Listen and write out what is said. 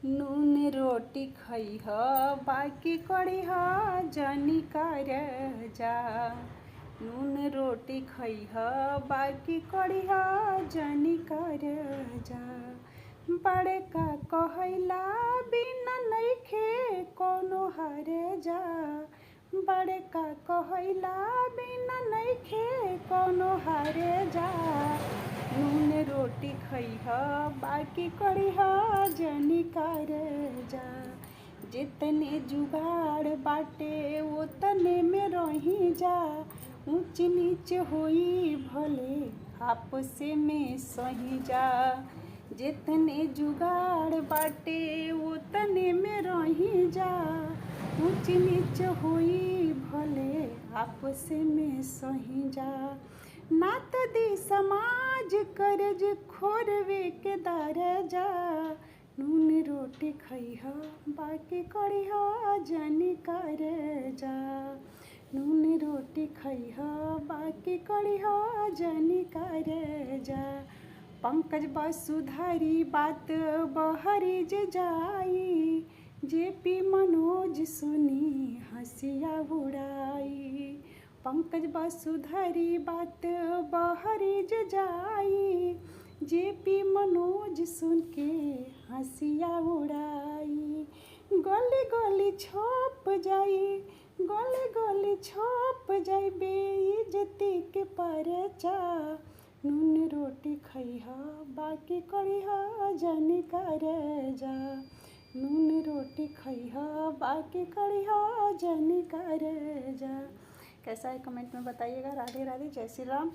नून रोटी खइह बाकी करिह जनी कर जा। नून रोटी खइह बाकी करिह जनी कर जा। बड़का कहैला बिना नइखे कौनो हारे जा। बड़का कहैला बिना नइखे कौनो हारे जा। नून रोटी खइह बाकी करिह जनी कर जा। जितने जुगाड़ बाटे ओतने में रही जा। ऊंच नीच होई भले आपस में सही जा। जितने जुगाड़ बाटे ओतने में रही जा। ऊंच नीच होई भले आपस में सही जा। नात दी समाज करज खोरवे के दर जा। नून रोटी खइह बाकी करिह जनी कर जा। नून रोटी खइह बाकी करिह जनी कर जा। पंकज वसुधारी बात बहरी जे जाई। जेपी मनोज सुनी हंसिया उड़ाई। पंकज वसुधारी बात बहरी जे जाई। जेपी मनोज सुन के हंसिया उड़ाई। गली गली छप जाई। गली गली छप जाई बेइज्जती के परचा। नून रोटी खइह बाकी करिह जनी कर जा। नून रोटी खइह बाकी करिह जनी कर जा। कैसा है कमेंट में बताइएगा। राधे राधे, जय श्री राम।